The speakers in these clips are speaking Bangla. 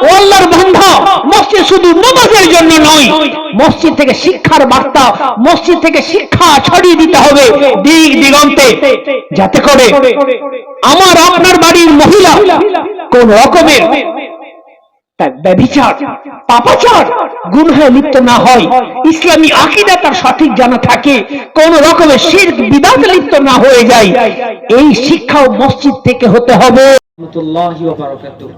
ও আল্লাহর বান্দা, মসজিদ শুধু নামাজের জন্য নয়, মসজিদ থেকে শিক্ষার বার্তা, মসজিদ থেকে শিক্ষা ছড়িয়ে দিতে হবে দিক দিগন্তে, যাতে করে আমার আপনার বাড়ির মহিলা কোন রকমের ব্যভিচার, পাপাচার, গুনাহে লিপ্ত না হয়, ইসলামী আকীদা তার সঠিক জানা থাকে, কোন রকমের শিরক বিদআতে লিপ্ত না হয়ে যায়। এই শিক্ষাও মসজিদ থেকে হতে হবে। রাহমাতুল্লাহি ওয়া বারাকাতুহু।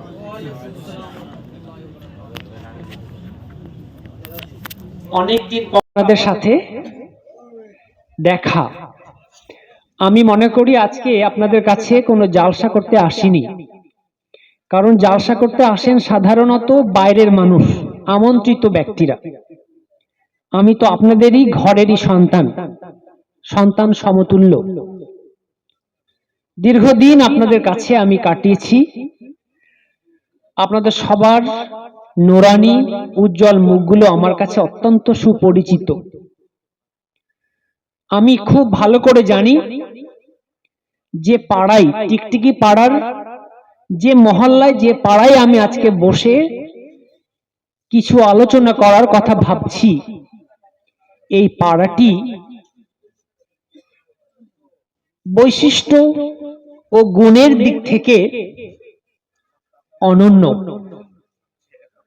অনেকদিন পর আপনাদের সাথে দেখা। আমি মনে করি আজকে আপনাদের কাছে কোনো জালসা করতে আসিনি, কারণ জালসা করতে আসেন সাধারণত বাইরের মানুষ, আমন্ত্রিত ব্যক্তিরা। আমি তো আপনাদেরই ঘরেরই সন্তান, সন্তান সমতুল্য। দীর্ঘদিন আপনাদের কাছে আমি কাটিয়েছি। আপনাদের সবার নুরানি উজ্জ্বল মুখগুলো আমার কাছে অত্যন্ত সুপরিচিত। আমি খুব ভালো করে জানি যে পাড়ায়, টিকটিকি পাড়ার যে মহল্লায়, যে পাড়ায় আমি আজকে বসে কিছু আলোচনা করার কথা ভাবছি, এই পাড়াটি বৈশিষ্ট্য ও গুণের দিক থেকে অনন্য,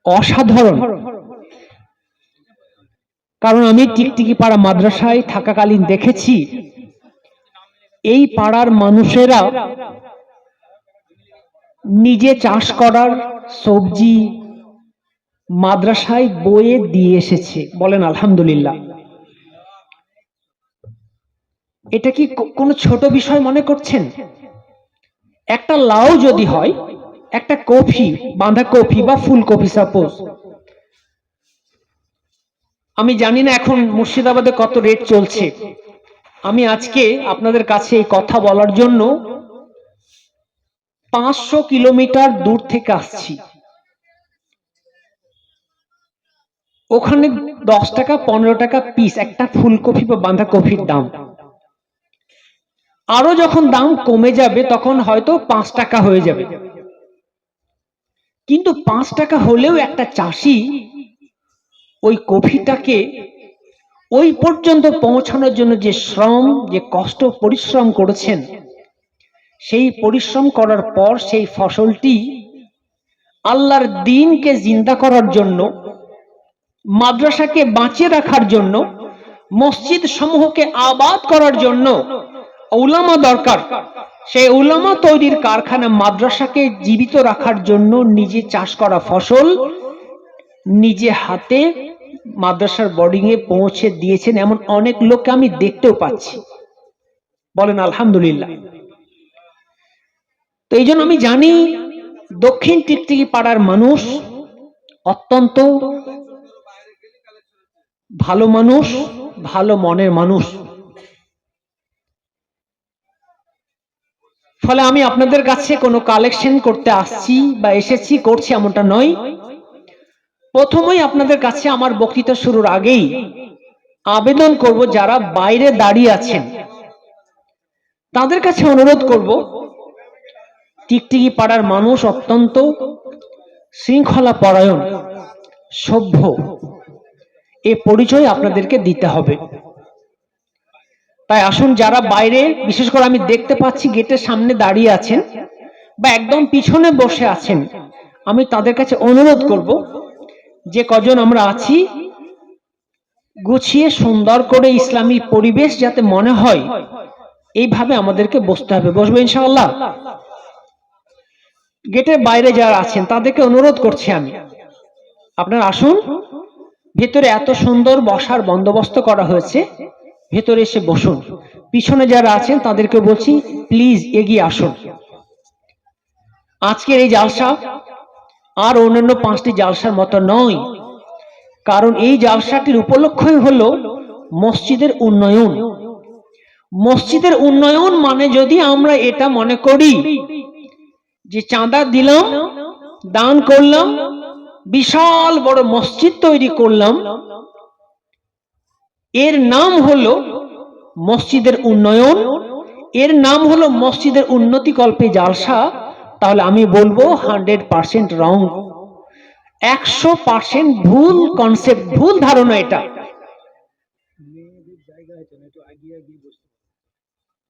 অসাধারণ। কারণ আমি টিকটিকি পাড়া মাদ্রাসায় থাকাকালীন দেখেছি এই পাড়ার মানুষেরা নিজে চাষ করার সবজি মাদ্রাসায় বয়ে দিয়ে এসেছে। বলেন আলহামদুলিল্লাহ। এটা কি কোনো ছোট বিষয় মনে করছেন? একটা লাউ যদি হয়, একটা কফি, বাঁধাকপি বা ফুলকপি সাপোজ, আমি জানি না এখন মুর্শিদাবাদে কত রেট চলছে। আমি আজকে আপনাদের কাছে এই কথা বলার জন্য 500 কিলোমিটার দূর থেকে আসছি। ওখানে 10 টাকা 15 টাকা পিস একটা ফুলকপি বা বাঁধাকপির দাম। আরো যখন দাম কমে যাবে তখন হয়তো 5 টাকা হয়ে যাবে। কিন্তু 5 টাকা হলেও একটা চাষি ওই কফিটাকে ওই পর্যন্ত পৌঁছানোর জন্য যে শ্রম, যে কষ্ট, পরিশ্রম করেছেন, সেই পরিশ্রম করার পর সেই ফসলটি আল্লাহর দ্বীনকে জিন্দা করার জন্য, মাদ্রাসাকে বাঁচিয়ে রাখার জন্য, মসজিদ সমূহকে আবাদ করার জন্য উলামা দরকার। সেই উলামা তৈরির কারখানা, মাদ্রাসাকে জীবিত রাখার জন্য নিজে চাষ করা ফসল নিজে হাতে মাদ্রাসার বোর্ডিং এ পৌঁছে দিয়েছেন এমন অনেক লোককে আমি দেখতেও পাচ্ছি। বলেন আলহামদুলিল্লাহ। তো এই জন্য আমি জানি দক্ষিণ টিকটিকি পাড়ার মানুষ অত্যন্ত ভালো মানুষ, ভালো মনের মানুষ। ফলে আমি আপনাদের কাছে কোনো কালেকশন করতে আসছি বা এসেছি, করছি এমনটা নয়। প্রথমেই আপনাদের কাছে আমার বক্তৃতা শুরুর আগেই আবেদন করব, যারা বাইরে দাঁড়িয়ে আছেন তাদের কাছে অনুরোধ করব, টিকটিকি পাড়ার মানুষ অত্যন্ত শৃঙ্খলা পরায়ণ, সভ্য, এ পরিচয় আপনাদেরকে দিতে হবে। তাই আসুন, যারা বাইরে, বিশেষ করে আমি দেখতে পাচ্ছি গেটের সামনে দাঁড়িয়ে আছেন বা একদম পিছনে বসে আছেন, আমি তাদের কাছে অনুরোধ করব যে কজন আমরা আছি গুছিয়ে সুন্দর করে ইসলামী পরিবেশ যাতে মনে হয়, এইভাবে আমাদেরকে বসতে হবে। বসবো ইনশাআল্লাহ। গেটের বাইরে যারা আছেন তাদেরকে অনুরোধ করছি আমি, আপনারা আসুন, ভেতরে এত সুন্দর বসার বন্দোবস্ত করা হয়েছে, ভেতরে এসে বসুন। পিছনে যারা আছেন তাদেরকে বলছি প্লিজ এগিয়ে আসুন। আজকের এই জালসা আর অন্যান্য 5টি জালসার মতো নয়, কারণ এই জালসাটির উপলক্ষই হলো মসজিদের উন্নয়ন। মসজিদের উন্নয়ন মানে যদি আমরা এটা মনে করি যে চাঁদা দিলাম, দান করলাম, বিশাল বড় মসজিদ তৈরি করলাম, এর নাম হলো মসজিদের উন্নয়ন, এর নাম হলো মসজিদের উন্নতি কল্পে জালসা, তাহলে আমি বলবো 100% রং। 100% ভুল কনসেপ্ট, ভুল ধারণা এটা।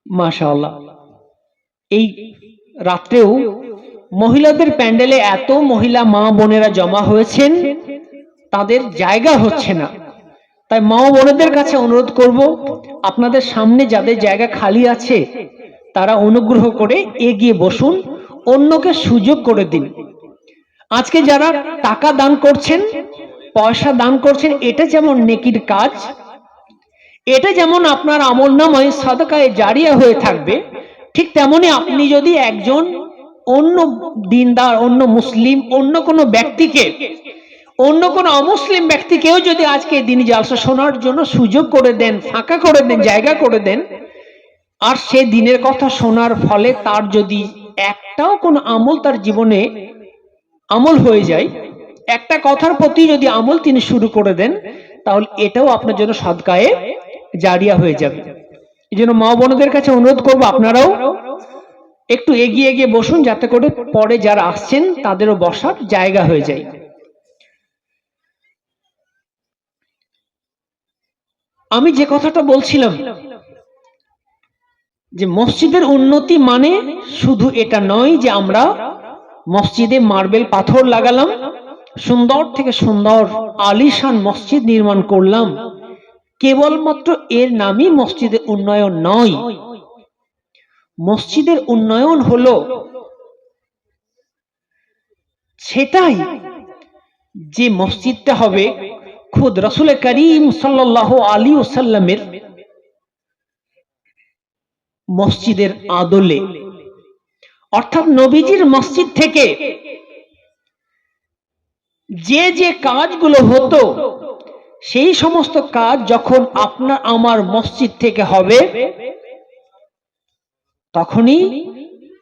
মাশাআল্লাহ, এই রাত্রেও মহিলাদের প্যান্ডেলে এত মহিলা মা বোনেরা জমা হয়েছেন, তাদের জায়গা হচ্ছে না। তাই মা বোনেদের কাছে অনুরোধ করব, আপনাদের সামনে যাদের জায়গা খালি আছে তারা অনুগ্রহ করে এগিয়ে বসুন, অন্যকে সুযোগ করে দিন। আজকে যারা টাকা দান করছেন, পয়সা দান করছেন, এটা যেমন নেকির কাজ, এটা যেমন আপনার আমলনামায় সাদকায়ে জারিয়া হয়ে থাকবে, ঠিক তেমনি আপনি যদি একজন অন্য দিনদার, অন্য মুসলিম, অন্য কোনো ব্যক্তিকে, অন্য কোনো অমুসলিম ব্যক্তিকেও যদি আজকে দিন জালসা শোনার জন্য সুযোগ করে দেন, ফাঁকা করে দেন, জায়গা করে দেন, আর সে দিনের কথা শোনার ফলে তার যদি একটাও কোনো আমল তার জীবনে আমল হয়ে যায়, একটা কথার প্রতি যদি আমল তিনি শুরু করে দেন, তাহলে এটাও আপনার জন্য সাদকায়ে জারিয়া হয়ে যাবে। এই জন্য মা বোনদের কাছে অনুরোধ করবো, আপনারাও একটু এগিয়ে এগিয়ে বসুন, যাতে করে পরে যারা আসছেন তাদেরও বসার জায়গা হয়ে যায়। আমি যে কথাটা বলছিলাম যে মসজিদের উন্নতি মানে শুধু এটা নয় যে আমরা মসজিদে মার্বেল পাথর লাগালাম, সুন্দর থেকে সুন্দর আলিশান মসজিদ নির্মাণ করলাম, কেবলমাত্র এর নামই মসজিদের উন্নয়ন নয়। মসজিদের উন্নয়ন হলো সেটাই যে মসজিদটা হবে খুদ রাসূল করিম সাল্লাল্লাহু আলাইহি ওয়াসাল্লামের মসজিদের আদলে, অর্থাৎ নবীজির মসজিদ থেকে যে যে কাজগুলো হতো, সেই সমস্ত কাজ যখন আপনার আমার মসজিদ থেকে হবে, তখনই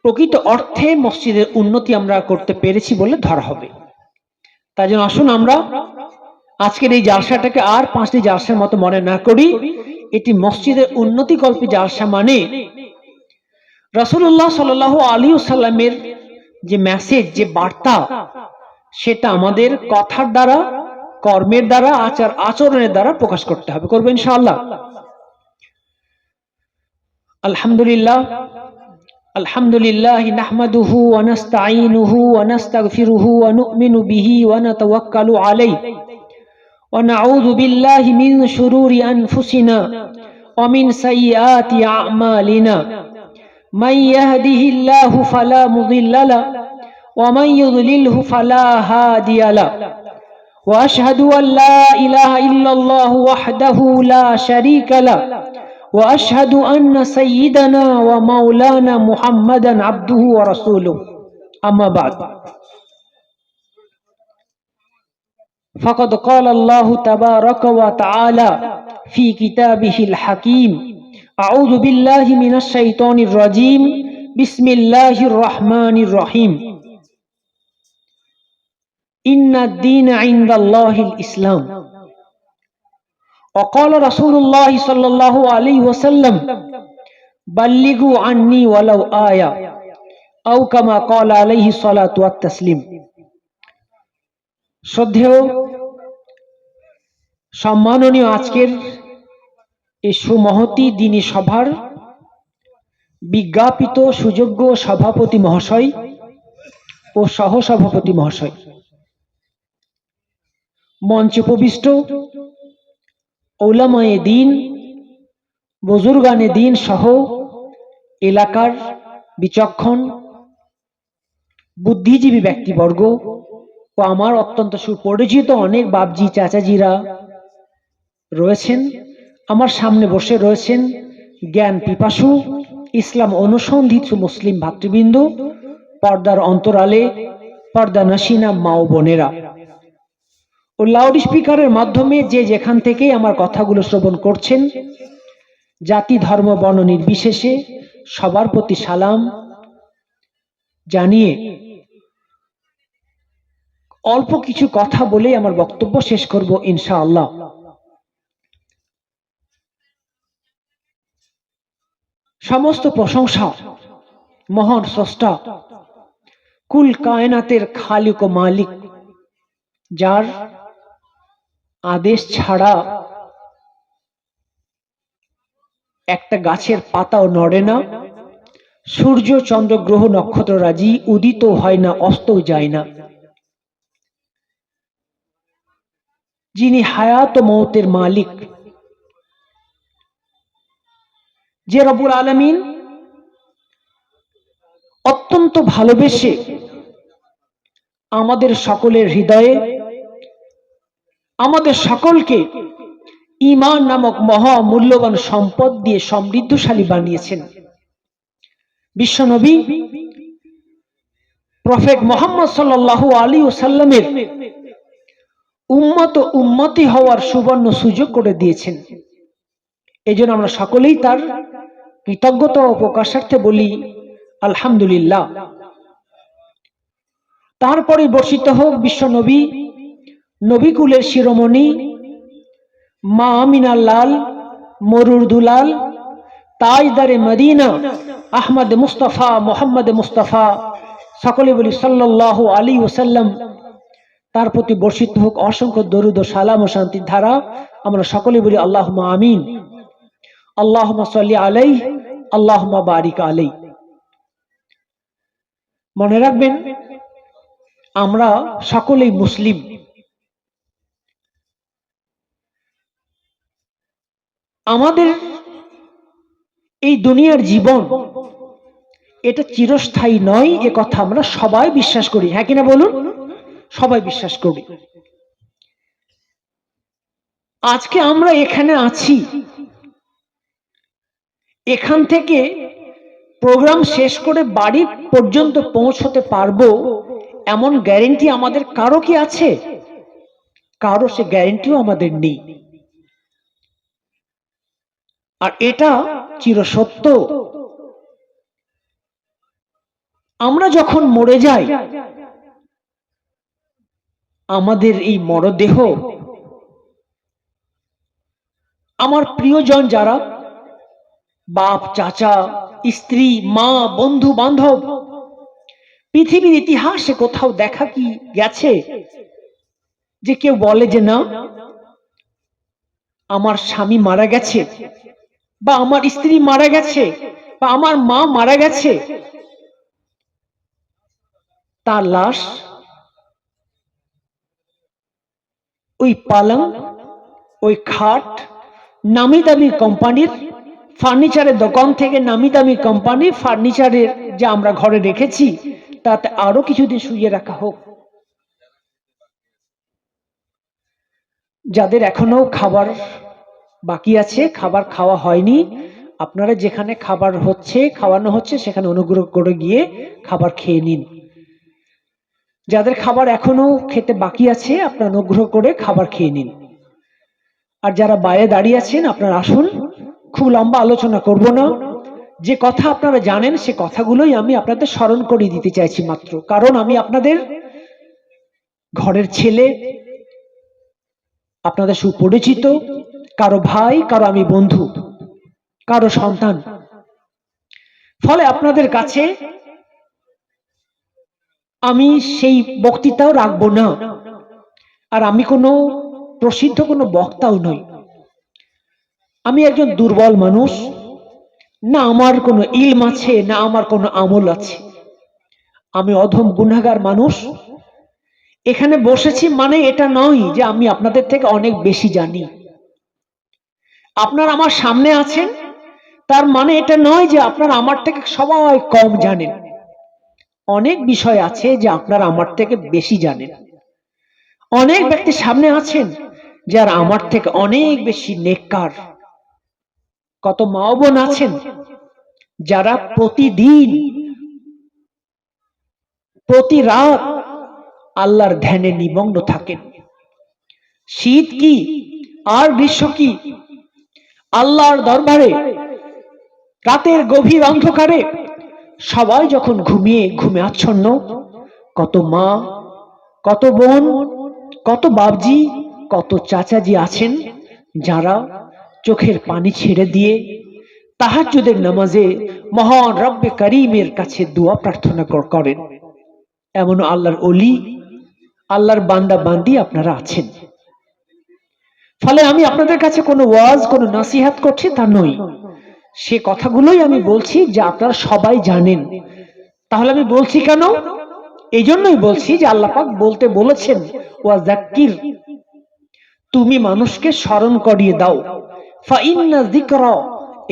প্রকৃত অর্থে মসজিদের উন্নতি আমরা করতে পেরেছি বলে ধরা হবে। তাই জন্য আসুন আমরা আজকের এই জালসাটাকে আর 5টি জালসার মতো মনে না করি, এটি মসজিদের উন্নতিকল্পী জালসা। মানে রাসূলুল্লাহ সাল্লাল্লাহু আলাইহি ওয়াসাল্লামের যে মেসেজ, যে বার্তা, সেটা আমাদের কথার দ্বারা, কর্মের দ্বারা, আচার আচরণের দ্বারা প্রকাশ করতে হবে। করব ইনশাআল্লাহ। আলহামদুলিল্লাহ, আলহামদুলিল্লাহ নাহমাদুহু ওয়া নাস্তাঈনুহু ওয়া নাস্তাগফিরুহু ওয়া নু'মিনু বিহি ওয়া নাতাওয়াক্কালু আলাইহি ওয়া নাউযু বিল্লাহি মিন শুরুরি আনফুসিনা ওয়া মিন সাইয়্যাতি আ'মালিনা। মান ইয়াহদিহিল্লাহু ফালা মুদিল্লা লাহু ওয়া মান ইউদ্লিলহু ফালা হাদিয়া লাহু। ওয়া আশহাদু আল লা ইলাহা ইল্লাল্লাহু ওয়াহদাহু লা শারীকা লাহু ওয়া আশহাদু আন্না সাইয়্যিদানা ওয়া মাওলানা মুহাম্মাদান আবদুহু ওয়া রাসূলুহু। আম্মা বা'দ। ফাকাদ ক্বালা আল্লাহু তাবারাকা ওয়া তাআলা ফি কিতাবিহিল হাকীম। আউযু বিল্লাহি মিনাশ শাইতানির রাজীম। বিসমিল্লাহির রাহমানির রহিম। ইন্নাদ দীনা ইনদাল্লাহিল ইসলাম। وقال رسول الله صلى الله عليه وسلم بلغوا عني ولو آية أو كما قال عليه الصلاة والتسليم। শ্রদ্ধেয় সম্মাননীয় আজকের এই সুমহতী দ্বীনী সভার বিজ্ঞাপিত সুযোগ্য সভাপতি মহাশয় ও সহসভাপতি মহাশয়, মঞ্চে উপবিষ্ট উলামায়ে দ্বীন, বুজুর্গানে দ্বীন সহ এলাকার বিচক্ষণ বুদ্ধিজীবী ব্যক্তিবর্গ ও আমার অত্যন্ত সুপরিচিত অনেক বাপজি চাচাজিরা রয়েছেন, আমার সামনে বসে রয়েছেন জ্ঞান পিপাসু ইসলাম অনুসন্ধিত মুসলিম ভাতৃবৃন্দ, পর্দার অন্তরালে পর্দা নশিনা মা ও বোনেরা ও লাউড স্পিকারের মাধ্যমে যে যেখান থেকে আমার কথাগুলো শ্রবণ করছেন, জাতি ধর্ম বর্ণ নির্বিশেষে সবার প্রতি সালাম জানিয়ে অল্প কিছু কথা বলে আমার বক্তব্য শেষ করব ইনশাআল্লাহ। সমস্ত প্রশংসা মহান স্রষ্টা কুল কায়নাতের খালিক ও মালিক যার আদেশ ছাড়া একটা গাছের পাতাও নড়ে না, সূর্য চন্দ্র গ্রহ নক্ষত্র রাজি উদিত হয় না, অস্তও যায় না, যিনি হায়াত ও মৌতের মালিক, যে রব্বুল আলামিন অত্যন্ত ভালোবেসে আমাদের সকলের হৃদয়ে আমাদের সকলকে ঈমান নামক মহা মূল্যবান সম্পদ দিয়ে সমৃদ্ধশালী বানিয়েছেন। বিশ্বনবী প্রফেট মুহাম্মদ সাল্লাল্লাহু আলাইহি ওয়াসাল্লামের উম্মত ও উম্মতি হওয়ার সুবর্ণ সুযোগ করে দিয়েছেন। এজন্য আমরা সকলেই তার কৃতজ্ঞতা ও প্রকাশার্থে বলি আলহামদুলিল্লাহ। তারপরে বর্ষিত হোক বিশ্বনবী নবীকুলের শিরোমণি মা আমিনার লাল মরুর দুলাল তাজদারে মদিনা আহমদ মুস্তাফা মোহাম্মদ মুস্তাফা, সকলে বলি সাল্লাল্লাহু আলাইহি ওয়াসাল্লাম। তার প্রতি বর্ষিত হোক অসংখ্য দরুদ ও সালাম ও শান্তির ধারা। আমরা সকলে বলি আল্লাহুম্মা আমিন, আল্লাহুম্মা সাল্লি আলাইহি, আল্লাহুম্মা বারিক আলাইহি। মনে রাখবেন, আমরা সকলেই মুসলিম। আমাদের এই দুনিয়ার জীবন এটা চিরস্থায়ী নয়, এ কথা আমরা সবাই বিশ্বাস করি। হ্যাঁ কিনা বলুন? সবাই বিশ্বাস করি। আজকে আমরা এখানে আছি, এখান থেকে প্রোগ্রাম শেষ করে বাড়ি পর্যন্ত পৌঁছতে পারবো এমন গ্যারেন্টি আমাদের কারো কি আছে? কারো সে গ্যারেন্টিও আমাদের নেই। আর এটা চিরসত্য। আমরা যখন মরে যাই, আমাদের এই মরদেহ আমার প্রিয়জন যারা বাপ চাচা স্ত্রী মা বন্ধু বান্ধব, পৃথিবীর ইতিহাসে কোথাও দেখা কি গেছে যে কেউ বলে যে না আমার স্বামী মারা গেছে বা আমার স্ত্রী মারা গেছে বা আমার মা মারা গেছে, তার লাশ ওই পালং ওই খাট নামি দামি কোম্পানির ফার্নিচারের দোকান থেকে নামি দামি কোম্পানির ফার্নিচারের যা আমরা ঘরে রেখেছি তাতে আরো কিছুদিন শুয়ে রাখা হোক। যাদের এখনো খাবার বাকি আছে, খাবার খাওয়া হয়নি, আপনারা যেখানে খাবার হচ্ছে খাওয়ানো হচ্ছে সেখানে অনুগ্রহ করে গিয়ে খাবার খেয়ে নিন। যাদের খাবার এখনো খেতে বাকি আছে আপনারা অনুগ্রহ করে খাবার খেয়ে নিন। আর যারা বাইরে দাঁড়িয়ে আছেন আপনারা আসুন, খুব লম্বা আলোচনা করব না। যে কথা আপনারা জানেন সে কথাগুলোই আমি আপনাদের স্মরণ করে দিতে চাইছি মাত্র, কারণ আমি আপনাদের ঘরের ছেলে, আপনাদের সুপরিচিত, কারো ভাই, কারো আমি বন্ধু, কারো সন্তান। ফলে আপনাদের কাছে আমি সেই বক্তৃতাও রাখবো না, আর আমি কোনো প্রসিদ্ধ কোনো বক্তাও নই। আমি একজন দুর্বল মানুষ, না আমার কোনো ইলম আছে না আমার কোনো আমল আছে, আমি অধম গুনাহগার মানুষ। এখানে বসেছি মানে এটা নয় যে আমি আপনাদের থেকে অনেক বেশি জানি। আপনারা আমার সামনে আছেন তার মানে এটা নয় যে আপনারা আমার থেকে সবাই কম জানেন। অনেক বিষয় আছে যে আপনারা আমার থেকে বেশি জানেন। অনেক ব্যক্তি সামনে আছেন যারা আমার থেকে অনেক বেশি নেককার। কত মা বোন আছেন যারা প্রতিদিন প্রতি রাত আল্লাহর ধ্যানে নিমগ্ন থাকেন। শীত কি আর গ্রীষ্ম কি, আল্লাহর দরবারে রাতের গভীর অন্ধকারে সবাই যখন ঘুমিয়ে আচ্ছন্ন, কত মা কত বোন কত বাপজি কত চাচাজি আছেন যারা চোখের পানি ছেড়ে দিয়ে তাহাজ্জুদের নামাজে মহান রব্বে করিমের কাছে দোয়া প্রার্থনা করেন। এমন আল্লাহর ওলি আল্লাহর বান্দা বান্দি আপনারা আছেন। ফলে আমি আপনাদের কাছে কোনো ওয়াজ, কোনো নসিহত করছি তা নই, সে কথাগুলোই আমি বলছি যে আপনারা সবাই জানেন। তাহলে আমি বলছি কেন? এই জন্যই বলছি যে আল্লাহ পাক বলতে বলেছেন, ওয়াযাক্কির, তুমি মানুষকে স্মরণ করিয়ে দাও, ফাইন্না যিকরা,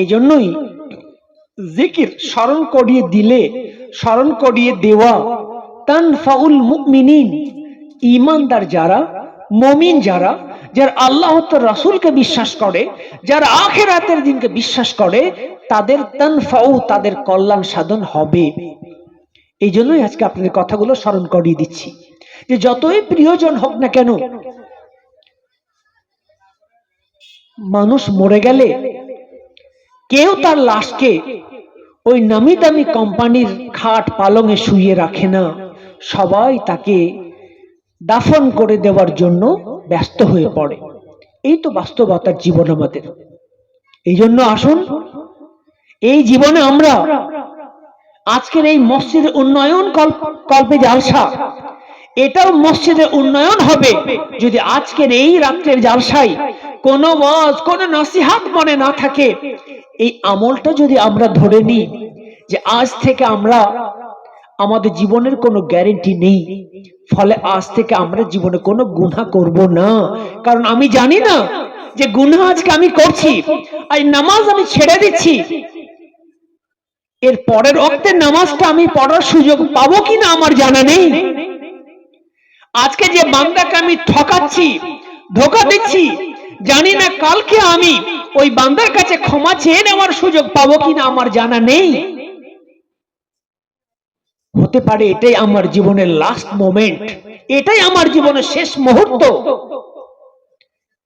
এই জন্যই জিকির, স্মরণ করিয়ে দিলে, স্মরণ করিয়ে দেওয়া, তানফাউল মুমিনিন, ঈমানদার যারা, মুমিন যারা, যারা আল্লাহ ও রাসূলকে বিশ্বাস করে, যারা আখিরাতের দিনকে বিশ্বাস করে, তাদের তানফাউ, তাদের কল্যাণ সাধন হবে। এই জন্যই আজকে আপনাদের কথাগুলো স্মরণ করিয়ে দিচ্ছি যে যতই প্রিয়জন হোক না কেন, মানুষ মরে গেলে কেউ তার লাশকে ওই নামি দামি কোম্পানির খাট পালঙে শুইয়ে রাখে না, সবাই তাকে দাফন করে দেওয়ার জন্য ব্যস্ত হয়ে পড়ে। এই তো বাস্তবতার জীবন আমাদের। এই জন্য আসুন, এই জীবনে আমরা আজকের এই মসজিদের উন্নয়ন কল্পে জালসা, এটাও মসজিদের উন্নয়ন হবে যদি আজকের এই রাত্রের জালসায় কোনো ওয়াজ, কোনো নসিহত মনে না থাকে। এই আমলটা যদি আমরা ধরে নিই যে আজ থেকে আমরা, আমাদের জীবনের কোনো গ্যারেন্টি নেই, ফলে আজ থেকে আমরা জীবনে কোনো গুনাহ করব না। কারণ আমি জানি না যে গুনাহ আজকে আমি করছি, আর নামাজ আমি ছেড়ে দিচ্ছি, এর পরের ওয়াক্তে নামাজটা আমি পড়ার সুযোগ পাবো কিনা আমার জানা নেই। আজকে যে বান্দাকে আমি ঠকাচ্ছি, ধোঁকা দিচ্ছি, জানি না কালকে আমি ওই বান্দার কাছে ক্ষমা চেয়ে নেওয়ার সুযোগ পাবো কিনা আমার জানা নেই। হতে পারে এটাই আমার জীবনের লাস্ট মোমেন্ট, এটাই আমার জীবনের শেষ মুহূর্ত।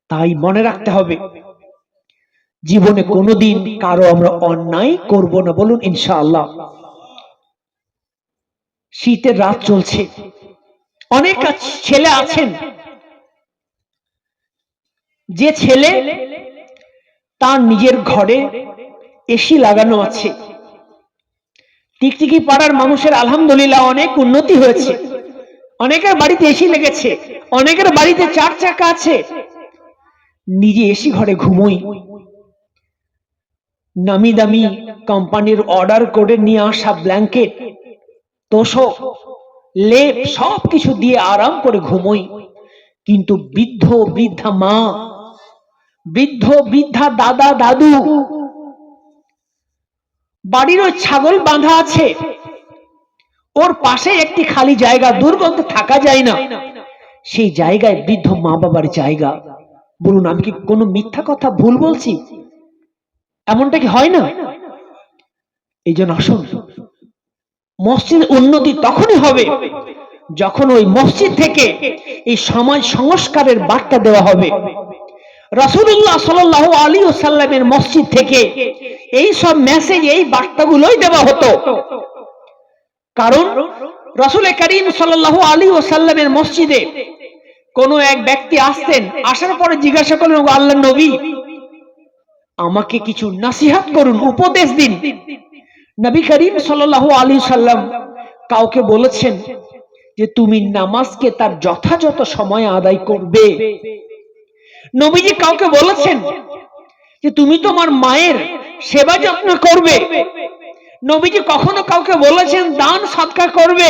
তাই মনে রাখতে হবে, জীবনে কোনোদিন কারো আমরা অন্যায় করব না, বলুন ইনশাআল্লাহ। শীতের রাত চলছে, অনেক ছেলে আছেন, যে ছেলে তার নিজের ঘরে এসি লাগানো আছে। টিকটিকি পাড়ার মানুষের আলহামদুলিল্লাহ অনেক উন্নতি হয়েছে, অনেকের বাড়িতে এসি লেগেছে, অনেকের বাড়িতে 4 চাকা আছে। নিজে এসি ঘরে ঘুমোই, নামি দামি কোম্পানির অর্ডার করে নিয়ে আসা ব্ল্যাঙ্কেট, তোষক, লেপ সবকিছু দিয়ে আরাম করে ঘুমোই। কিন্তু বৃদ্ধ বৃদ্ধা মা, বৃদ্ধ বৃদ্ধা দাদা দাদু, বাড়ির ওই ছাগল বাঁধা আছে, ওর পাশে একটি খালি জায়গা, দুর্গন্ধে থাকা যায় না, সেই জায়গায় বৃদ্ধ মা বাবার জায়গা। বলুন আমি কি কোনো মিথ্যা কথা ভুল বলছি? এমনটা কি হয় না? এই জন্য আসুন, মসজিদ উন্নতি তখনই হবে যখন ওই মসজিদ থেকে এই সমাজ সংস্কারের বার্তা দেওয়া হবে। রাসূলুল্লাহ সাল্লাল্লাহু আলাইহি ওয়াসাল্লামের মসজিদ থেকে এই সব মেসেজ, এই বার্তাগুলোই দেওয়া হতো। কারণ রাসূল করিম সাল্লাল্লাহু আলাইহি ওয়াসাল্লামের মসজিদে কোন এক ব্যক্তি আসতেন, আসার পরে জিজ্ঞাসা করলেন, ও আল্লাহর নবী, আমাকে কিছু নসিহত করুন, উপদেশ দিন। নবী করিম সাল্লাল্লাহু আলাইহি সাল্লাম কাউকে বলেছেন যে তুমি নামাজকে তার যথাযথ সময়ে আদায় করবে। নবীজি কাউকে বলেছেন যে তুমি তোমার মায়ের সেবা যত্ন করবে। নবীজি কখনো কাউকে বলেছেন দান সদকা করবে।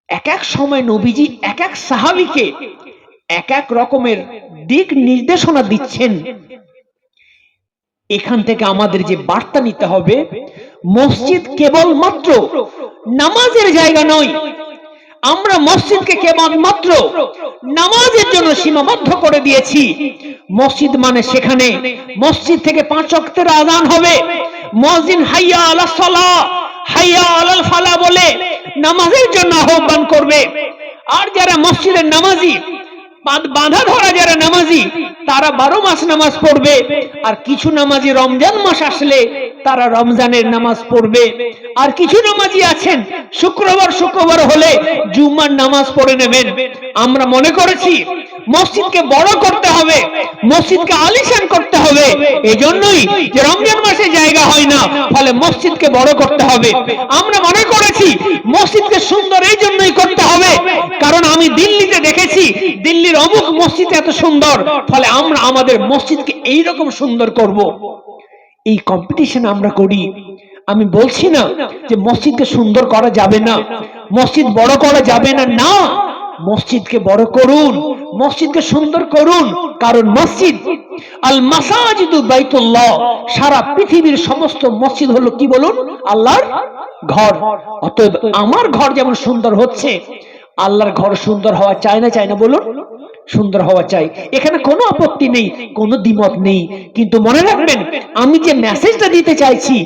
এক এক সময় নবীজি এক এক সাহাবীকে এক এক রকমের দিক নির্দেশনা দিচ্ছেন। এখান থেকে আমাদের যে বার্তা নিতে হবে, মসজিদ কেবলমাত্র নামাজের জায়গা নয়। আমরা মসজিদকে কেবলমাত্র নামাজের জন্য সীমাবদ্ধ করে দিয়েছি। মসজিদ মানে সেখানে মসজিদ থেকে 5 ওয়াক্তের আযান হবে, মুয়াজ্জিন হাইয়া আলাস সালাহ, হাইয়া আলাল ফালাহ বলে নামাজের জন্য আহ্বান করবে। আর যারা মসজিদের নামাজি, বাঁধা ধরা যারা নামাজি, তারা 12 মাস নামাজ পড়বে। আর কিছু নামাজি রমজান মাস আসলে তারা রমজানের নামাজ পড়বে। আর কিছু নামাজি আছেন শুক্রবার শুক্রবার হলে জুম্মার নামাজ পড়ে নেবেন। আমরা মনে করেছি মসজিদকে বড় করতে হবে, মসজিদকে আলিশান করতে হবে। এজন্যই যে রমজান মাসে জায়গা হয় না, ফলে মসজিদকে বড় করতে হবে। আমরা মনে করেছি মসজিদকে সুন্দর এই জন্যই করতে হবে, কারণ আমি দিল্লিতে দেখেছি দিল্লির অমুক মসজিদ এত সুন্দর, ফলে আমরা আমাদের মসজিদকে এইরকম সুন্দর করব। এই কম্পিটিশন আমরা করি। আমি বলছি না যে মসজিদকে সুন্দর করা যাবে না, মসজিদ বড় করা যাবে না, না, মসজিদকে বড় করুন, মসজিদকে সুন্দর করুন। কারণ মসজিদ, আল মাসাজিদু বাইতুল্লাহ, সারা পৃথিবীর সমস্ত মসজিদ হলো কি বলুন? আল্লাহর ঘর। অতএব আমার ঘর যেমন সুন্দর হচ্ছে, আল্লাহর ঘর সুন্দর হওয়া চায় না, চায় না বলুন? সুন্দর হওয়া চাই, এখানে কোনো আপত্তি নেই, কোনো দ্বিমত নেই। কিন্তু মনে রাখবেন, আমি যে মেসেজটা দিতে চাইছি,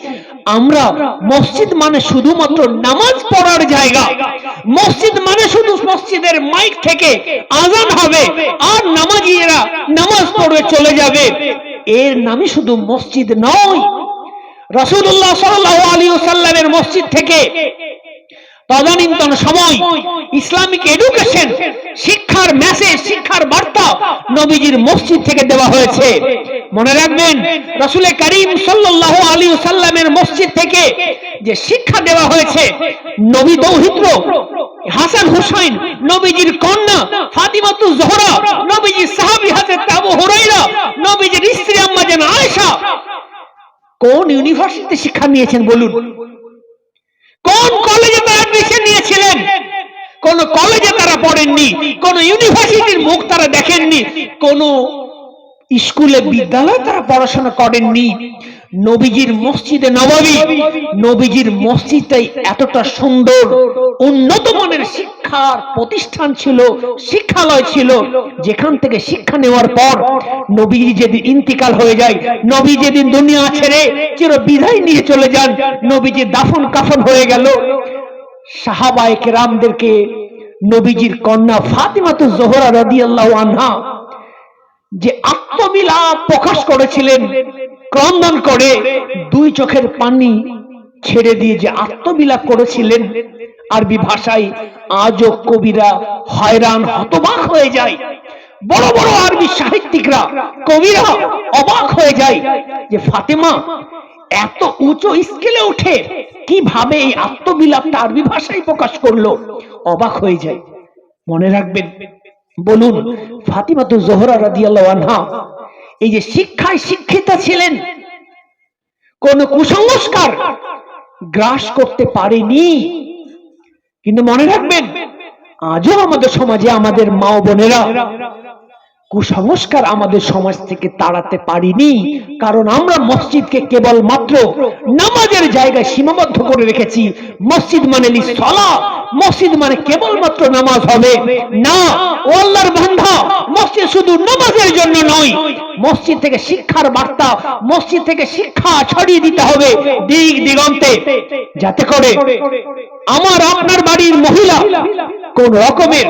আমরা মসজিদ মানে শুধুমাত্র নামাজ পড়ার জায়গা, মসজিদ মানে শুধু মসজিদের মাইক থেকে আযান হবে আর নামাজীরা নামাজ পড়ে চলে যাবে, এর নামই শুধু মসজিদ নয়। রাসূলুল্লাহ সাল্লাল্লাহু আলাইহি ওয়াসাল্লামের মসজিদ থেকে তদানীন্তন সময় ইসলামিক এডুকেশন, শিক্ষার মেসেজ, শিক্ষার বার্তা নবীজির মসজিদ থেকে দেওয়া হয়েছে। মনে রাখবেন, রাসূল করিম সাল্লাল্লাহু আলাইহি ওয়াসাল্লামের মসজিদ থেকে যে শিক্ষা দেওয়া হয়েছে, নবী দৌহিত্র হাসান হুসাইন, নবীজির কন্যা ফাতিমাতুজ জোহরা, নবীজির সাহাবী হযরত আবু হুরায়রা, নবীজির স্ত্রী আম্মা জান আয়েশা কোন ইউনিভার্সিটিতে শিক্ষা নিয়েছেন বলুন? কোন কলেজে তারা অ্যাডমিশন নিয়েছিলেন? কোন কলেজে তারা পড়েননি, কোন ইউনিভার্সিটির মুখ তারা দেখেননি, কোন স্কুলে বিদ্যালয়ে তারা পড়াশোনা করেননি। নবীজির মসজিদে নববী, নবীজির মসজিদটাই এতটা সুন্দর, উন্নত মানের শিক্ষার প্রতিষ্ঠান ছিল, শিক্ষালয় ছিল, যেখান থেকে শিক্ষা নেওয়ার পর নবীজি যেদিন ইন্তিকাল হয়ে যায়, নবী যেদিন দুনিয়া ছেড়ে চির বিদায় নিয়ে চলে যান, নবীজি দাফন কাফন হয়ে গেল, সাহাবায়ে কেরামদেরকে নবীজির কন্যা ফাতিমাতুজ জোহরা রাদিয়াল্লাহু আনহা যে আত্মবিলাপ প্রকাশ করেছিলেন, ক্রন্দন করে দুই চোখের পানি ছেড়ে দিয়ে যে আত্মবিলাপ করেছিলেন, আরবি ভাষায় আজও কবিরা হয়রান হতবাক হয়ে যায়। বড় বড় আরবি সাহিত্যিকরা, কবিরা অবাক হয়ে যায় যে ফাতেমা এত উঁচু স্কেলে উঠে কিভাবে এই আত্মবিলাপটা আরবি ভাষায় প্রকাশ করলো, অবাক হয়ে যায়। মনে রাখবেন, বলুন, ফাতিমাতুজ জোহরা রাদিয়াল্লাহু আনহা এই যে শিক্ষায় শিক্ষিতা ছিলেন, কোন কুসংস্কার গ্রাস করতে পারেনি। কিন্তু মনে রাখবেন, আজও আমাদের সমাজে আমাদের মা ও বোনেরা কুসংস্কার আমাদের সমাজ থেকে তাড়াতে পারিনি, কারণ আমরা মসজিদকে কেবল মাত্র নামাজের জায়গায় সীমাবদ্ধ করে রেখেছি। মসজিদ মানে সালাত, মসজিদ মানে কেবলমাত্র নামাজ হবে না। ও আল্লাহর বান্দা, মসজিদ শুধু নামাজের জন্য নয়, মসজিদ থেকে শিক্ষার বার্তা, মসজিদ থেকে শিক্ষা ছড়িয়ে দিতে হবে দিক দিগন্তে, যাতে করে আমার আপনার বাড়ির মহিলা কোন রকমের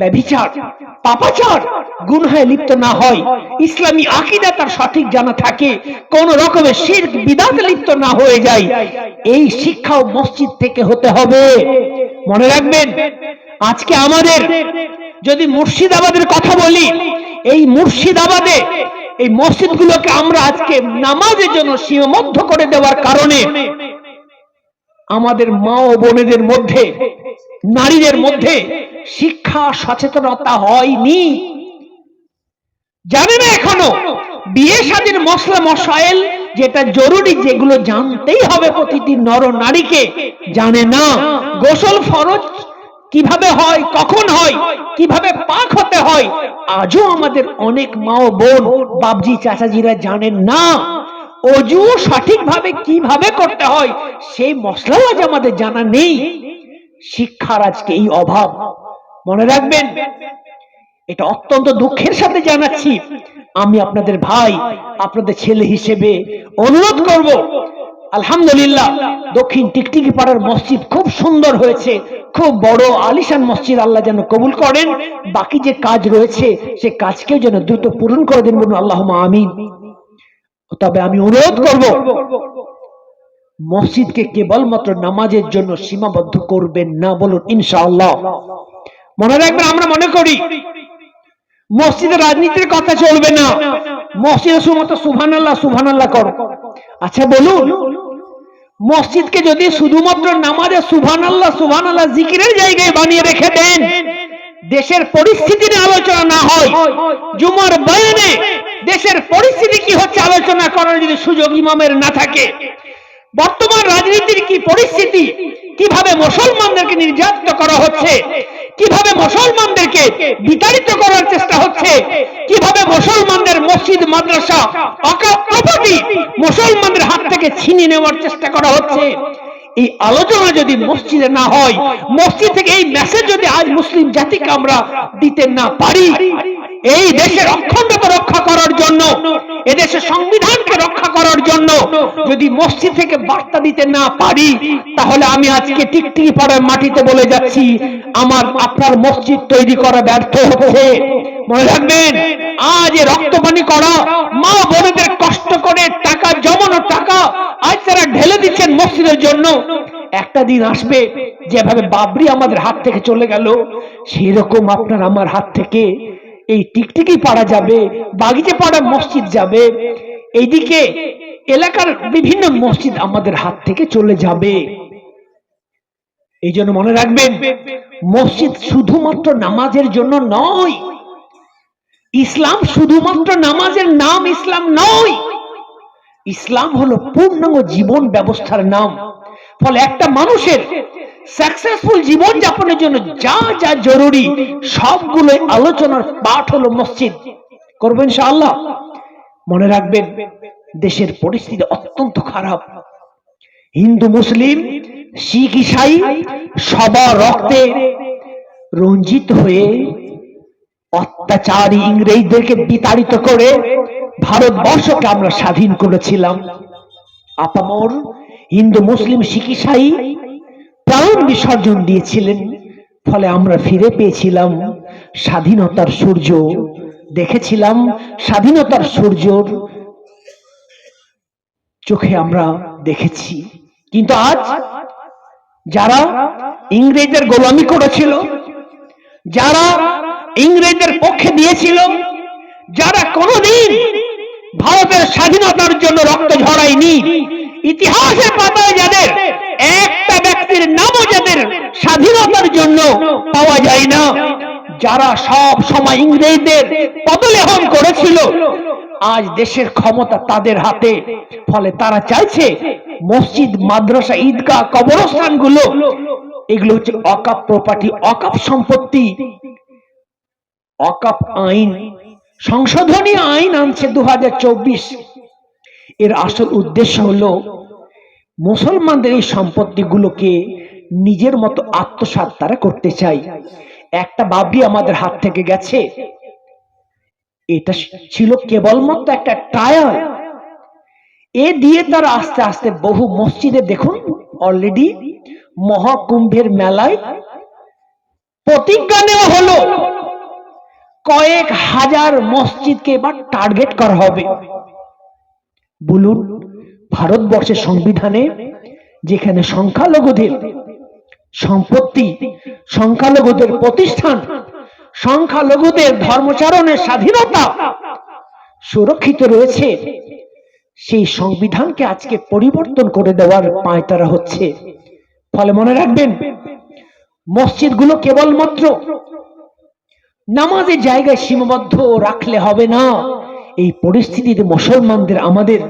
ব্যভিচার, পাপাচার, গুনাহে লিপ্ত না হয়, ইসলামী আকীদা তার সঠিক জানা থাকে, কোন রকমের শিরক বিদআতে লিপ্ত না হয়ে যায়। এই শিক্ষাও মসজিদ থেকে হতে হবে। মনে রাখবেন, আজকে আমাদের যদি মুর্শিদাবাদের কথা বলি, এই মুর্শিদাবাদে এই মসজিদগুলোকে আমরা আজকে নামাজের জন্য সীমাবদ্ধ করে দেওয়ার কারণে আমাদের মা ও বোনেদের মধ্যে, নারীদের মধ্যে শিক্ষা সচেতনতা হয়নি। জানে না এখনো বিয়ে শাদীর মশলা মশাইল যেটা জরুরি, যেগুলো জানতেই হবে প্রতিটি নর নারীকে, জানে না। গোসল ফরজ কিভাবে হয়, কখন হয়, কিভাবে পাক হতে হয়, আজও আমাদের অনেক মা ও বোন, বাপজি চাচাজিরা জানেন না। অজু সঠিকভাবে কিভাবে করতে হয় সেই মশলাও আজ আমাদের জানা নেই। শিক্ষার আজকে এই অভাব। মনে রাখবেন, এটা অত্যন্ত দুঃখের সাথে জানাচ্ছি। আমি আপনাদের ভাই, আপনাদের ছেলে হিসেবে অনুরোধ করব, আলহামদুলিল্লাহ দক্ষিণ টিকটিকি পাড়ার মসজিদ খুব সুন্দর হয়েছে, খুব বড় আলিশান মসজিদ, আল্লাহ যেন কবুল করেন। বাকি যে কাজ রয়েছে সে কাজকেও যেন দ্রুত পূরণ করে দেন, বলুন আল্লাহুম্মা আমিন। তবে আমি অনুরোধ করব, মসজিদকে কেবলমাত্র নামাজের জন্য সীমাবদ্ধ করবেন না, বলুন ইনশাআল্লাহ। মনে রাখবেন, আমরা মনে করি মসজিদে রাজনীতির কথা চলবে না, মসজিদে শুধুমাত্র সুবহানাল্লাহ সুবহানাল্লাহ করো। আচ্ছা বলুন, মসজিদকে যদি শুধুমাত্র নামাজে সুবহানাল্লাহ সুবহানাল্লাহ জিকিরের জায়গায় বানিয়ে রেখে দেন, দেশের পরিস্থিতি নিয়ে আলোচনা না হয়, জুমার বয়ানে দেশের পরিস্থিতি কি হচ্ছে আলোচনা করার যদি সুযোগ ইমামের না থাকে, বর্তমান রাজনীতির কি পরিস্থিতি, কিভাবে মুসলমানদেরকে নির্যাতিত করা হচ্ছে, কিভাবে মুসলমানদেরকে বিতাড়িত করার চেষ্টা হচ্ছে, কিভাবে মুসলমানদের মসজিদ মাদ্রাসা ওয়াকফ প্রপার্টি মুসলমানদের হাত থেকে ছিনিয়ে নেওয়ার চেষ্টা করা হচ্ছে, এই আলোচনা যদি মসজিদে না হয়, মসজিদ থেকে এই মেসেজ যদি আজ মুসলিম জাতিকে আমরা দিতে না পারি, এই দেশের অখণ্ডতা রক্ষা করার জন্য, এদেশের সংবিধানকে রক্ষা করার জন্য যদি মসজিদ থেকে বার্তা দিতে না পারি, তাহলে আমি আজকে টিকটিকি পাড়ার মাটিতে বলে যাচ্ছি, আমার আপনার মসজিদ তৈরি করা ব্যর্থ হচ্ছে। মনে রাখবেন, আজ রক্তপানি করা মা বোনদের কষ্ট করে টাকা জমানো টাকা আজ তারা ঢেলে দিচ্ছেন মসজিদের জন্য, একটা দিন আসবে যেভাবে বাবরি আমাদের হাত থেকে চলে গেল, সেই রকম আপনার আমার হাত থেকে এই টিকটিকি পাড়া যাবে, বাগিচে পাড়া মসজিদ যাবে, এইদিকে এলাকার বিভিন্ন মসজিদ আমাদের হাত থেকে চলে যাবে। এই জন্য মনে রাখবেন, মসজিদ শুধুমাত্র নামাজের জন্য নয়, ইসলাম শুধুমাত্র নামাজের নাম ইসলাম নয়, ইসলাম হলো পূর্ণাঙ্গ জীবন ব্যবস্থার নাম। ফলে একটা মানুষের সাকসেসফুল জীবন যাপনের জন্য যা যা জরুরি সবগুলো আলোচনার পাঠ হলো মসজিদ। করবেন ইনশাআল্লাহ। মনে রাখবেন, দেশের পরিস্থিতি অত্যন্ত খারাপ, হিন্দু মুসলিম শিখ ইসাই সবার রক্তে রঞ্জিত হয়ে অত্যাচারী ইংরেজদেরকে বিতাড়িত করে ভারতবর্ষকে আমরা স্বাধীন করেছিলাম। আপামর হিন্দু মুসলিম শিখ ইসাই প্রাণ বিসর্জন দিয়েছিলেন, ফলে আমরা ফিরে পেয়েছিলাম স্বাধীনতার সূর্য, দেখেছিলাম স্বাধীনতার সূর্যর চোখে আমরা দেখেছি। কিন্তু আজ যারা ইংরেজদের গোলামি করেছিল, যারা ইংরেজদের পক্ষে দিয়েছিল, যারা কোনদিন ভারতের স্বাধীনতার জন্য রক্ত ঝরায়নি, ইতিহাসের পাতায় যাদের একটা ব্যক্তির নামও যাদের স্বাধীনতার জন্য পাওয়া যায় না, যারা সব সময় ইংরেজদের পদলেহন করেছিল, আজ দেশের ক্ষমতা তাদের হাতে। ফলে তারা চাইছে মসজিদ মাদ্রাসা ঈদগাহ কবরস্থানগুলো এগুলো হচ্ছে ওয়াকফ প্রপার্টি, ওয়াকফ সম্পত্তি। ওয়াকফ আইন সংশোধনী আইন আনছে 2024। এর আসল উদ্দেশ্য হলো মুসলমানদের এই সম্পত্তিগুলোকে নিজের মতো আত্মসাৎ তারা করতে চায়। একটা বাবরি আমাদের হাত থেকে গেছে, এটা ছিল কেবলমাত্র একটা ট্রায়াল। এ দিয়ে তারা আস্তে আস্তে বহু মসজিদে, দেখুন অলরেডি মহাকুম্ভের মেলায় প্রতিজ্ঞা নেওয়া হলো কয়েক হাজার মসজিদকে এবার টার্গেট করা হবে। বলুন, ভারতবর্ষের সংবিধানে যেখানে সংখ্যালঘুদের সম্পত্তি, সংখ্যালঘুদের প্রতিষ্ঠান, সংখ্যালঘুদের ধর্মচারণের স্বাধীনতা সুরক্ষিত রয়েছে, সেই সংবিধানকে আজকে পরিবর্তন করে দেওয়ার পায়তারা হচ্ছে। ফলে মনে রাখবেন, মসজিদগুলো কেবলমাত্র নামাজের জায়গায় সীমাবদ্ধ রাখলে হবে না। এই পরিস্থিতিতে মুসলমানদের আমাদের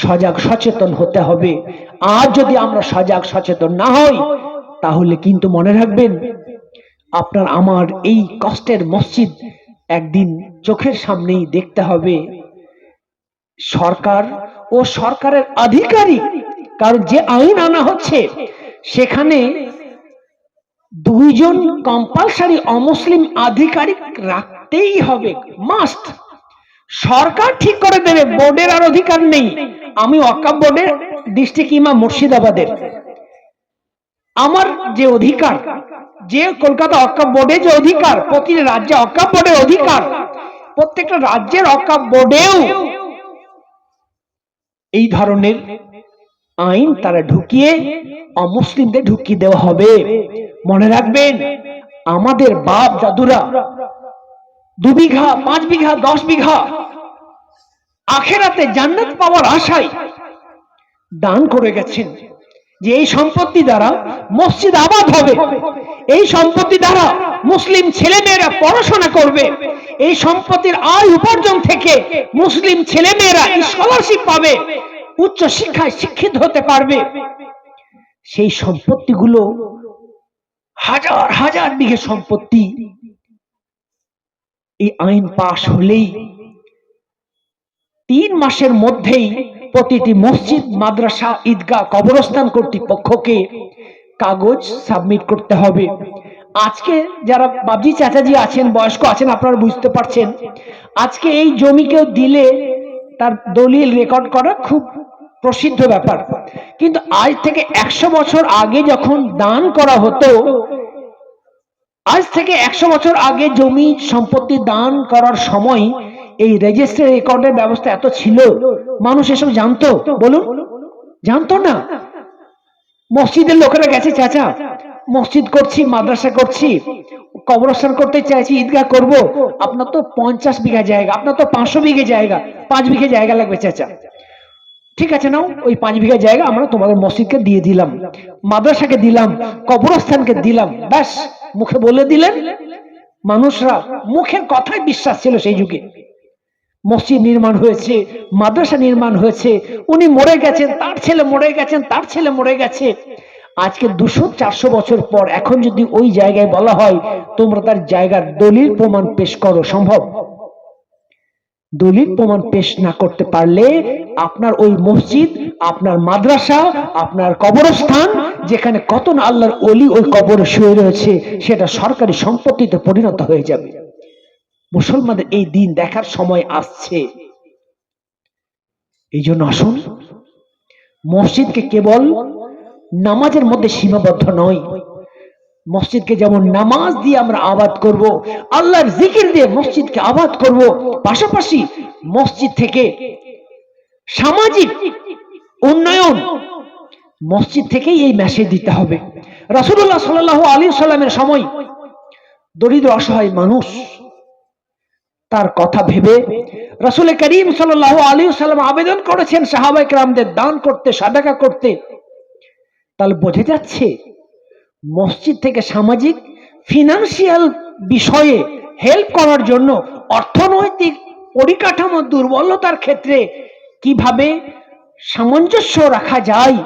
সজাগ সচেতন হতে হবে। আর যদি আমরা সজাগ সচেতন না হই, তাহলে কিন্তু মনে রাখবেন, আপনার আমার এই কষ্টের মসজিদ একদিন চোখের সামনেই দেখতে হবে। সরকার ও সরকারের আধিকারিক, কারণ যে আইন আনা হচ্ছে সেখানে দুইজন কম্পালসারি অমুসলিম আধিকারিক রাখতেই হবে, মাস্ট। সরকার ঠিক করে দেবে, বোর্ডের আর অধিকার নেই। আমি ওয়াকফ বোর্ডের ডিস্ট্রিক্ট ইমাম মুর্শিদাবাদের, আমার যে অধিকার, যে কলকাতা ওয়াকফ বোর্ডে যে অধিকার, প্রতি রাজ্যে ওয়াকফ বোর্ডের অধিকার, প্রত্যেকটা রাজ্যের ওয়াকফ বোর্ডেও এই ধরনের আইন তারা ঢুকিয়ে অমুসলিমদের ঢুকিয়ে দেওয়া হবে। মনে রাখবেন, আমাদের বাপ দাদুরা 2 বিঘা, 5 বিঘা, 10 বিঘা আখেরাতে জান্নাত পাওয়ার আশায় দান করে গেছেন, যে এই সম্পত্তি দ্বারা মসজিদ আবাদ হবে, এই সম্পত্তি দ্বারা মুসলিম ছেলেমেয়েরা পড়াশোনা করবে, এই সম্পত্তির আয় উপার্জন থেকে মুসলিম ছেলেমেয়েরা স্কলারশিপ পাবে, উচ্চ শিক্ষায় শিক্ষিত হতে পারবে। সেই সম্পত্তিগুলো হাজার হাজার বিঘে সম্পত্তি এই আইন পাশ হলেই 3 মাসের মধ্যেই প্রতিটি মসজিদ, মাদ্রাসা, ঈদগাহ, কবরস্থান কর্তৃপক্ষকে কাগজ সাবমিট করতে হবে। আজকে যারা বাবজি চাচাজি আছেন, বয়স্ক আছেন, আপনারা বুঝতে পারছেন, আজকে এই জমি কেউ দিলে তার দলিল রেকর্ড করা খুব প্রসিদ্ধ ব্যাপার। কিন্তু আজ থেকে 100 বছর আগে যখন দান করা হতো, আজ থেকে 100 বছর আগে জমি সম্পত্তি দান করার সময় এই রেজিস্ট্রি রেকর্ডের ব্যবস্থা এত ছিল, মানুষ এসব জানতো? বলুন, জানতো না। মসজিদের লোকেরা গেছে, চাচা মসজিদ করছি, মাদ্রাসা করছি, কবরস্থান করতে চাইছি, ঈদগাহ করব, আপনার তো 50 বিঘা জায়গা, আপনার তো 500 বিঘে জায়গা, 5 বিঘে জায়গা লাগবে চাচা। ঠিক আছে, নাও ওই 5 বিঘা জায়গা আমরা তোমাদের মসজিদকে দিয়ে দিলাম, মাদ্রাসাকে দিলাম, কবরস্থানকে দিলাম, ব্যাস মুখে বলে দিলেন। মানুষরা মুখের কথায় বিশ্বাস ছিল সেই যুগে। মসজিদ নির্মাণ হয়েছে, মাদ্রাসা নির্মাণ হয়েছে, উনি মরে গেছেন, তার ছেলে মরে গেছেন, তার ছেলে মরে গেছে। আজকে 200-400 বছর পর এখন যদি ওই জায়গায় বলা হয় তোমরা তার জায়গার দলিল প্রমাণ পেশ করো, সম্ভব? দলিল প্রমাণ পেশ না করতে পারলে আপনার ওই মসজিদ, আপনার মাদ্রাসা, আপনার কবরস্থান, যেখানে কত না আল্লাহর ওলি ওই কবরে শুয়ে রয়েছে, সেটা সরকারি সম্পত্তিতে পরিণত হয়ে যাবে। মুসলমানদের এই দিন দেখার সময় আসছে। এই জন্য আসুন, মসজিদকে কেবল নামাজের মধ্যে সীমাবদ্ধ নয়, মসজিদকে যেমন নামাজ দিয়ে আমরা আবাদ করব, আল্লাহর জিকির দিয়ে মসজিদকে আবাদ করব, পাশাপাশি মসজিদ থেকে সামাজিক উন্নয়ন মসজিদ থেকেই এই মেসেজ দিতে হবে। রাসূলুল্লাহ সাল্লাল্লাহু আলাইহি সাল্লামের সময় দরিদ্র অসহায় মানুষ, তার কথা ভেবে রাসূল করিম সাল্লাল্লাহু আলাইহি সাল্লাম আবেদন করেছেন সাহাবায়ে কেরামদের দান করতে, সাদাকা করতে। তাহলে বোঝা যাচ্ছে মসজিদ থেকে সামাজিক ফিনান্সিয়াল বিষয়ে হেল্প করার জন্য, অর্থনৈতিক পরিকাঠামো দুর্বলতার ক্ষেত্রে কিভাবে সামঞ্জস্য রাখা যায়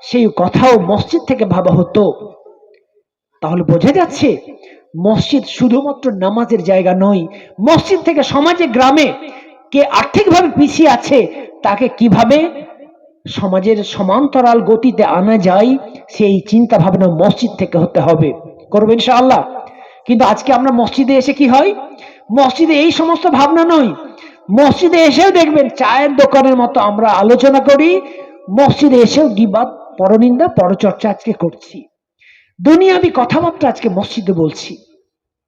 সেই কথাও মসজিদ থেকে ভাবা হতো। তাহলে বোঝা যাচ্ছে মসজিদ শুধুমাত্র নামাজের জায়গা নয়, মসজিদ থেকে সমাজে, গ্রামে কে আর্থিকভাবে পিছিয়ে আছে তাকে কিভাবে সমাজের সমান্তরাল গতিতে আনা যায় সেই চিন্তা ভাবনা মসজিদ থেকে হতে হবে। করবো ইনশাআল্লাহ। কিন্তু আজকে আমরা মসজিদে এসে কি হয়, মসজিদে এই সমস্ত ভাবনা নয়। মসজিদে এসেও দেখবেন চায়ের দোকানের মতো আমরা আলোচনা করি, মসজিদে এসেও গীবাত, পরনিন্দা, পরচর্চা আজকে করছি, দুনিয়াবি কথাবার্তা আজকে মসজিদে বলছি।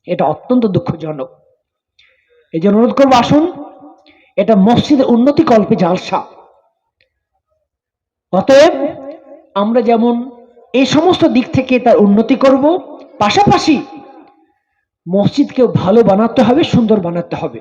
এটা অত্যন্ত দুঃখজনক। এই জন্য অনুরোধ করবো, আসুন এটা মসজিদের উন্নতি কল্পে জালসা। অতএব আমরা যেমন এই সমস্ত দিক থেকে তার উন্নতি করব, পাশাপাশি মসজিদকেও ভালো বানাতে হবে, সুন্দর বানাতে হবে।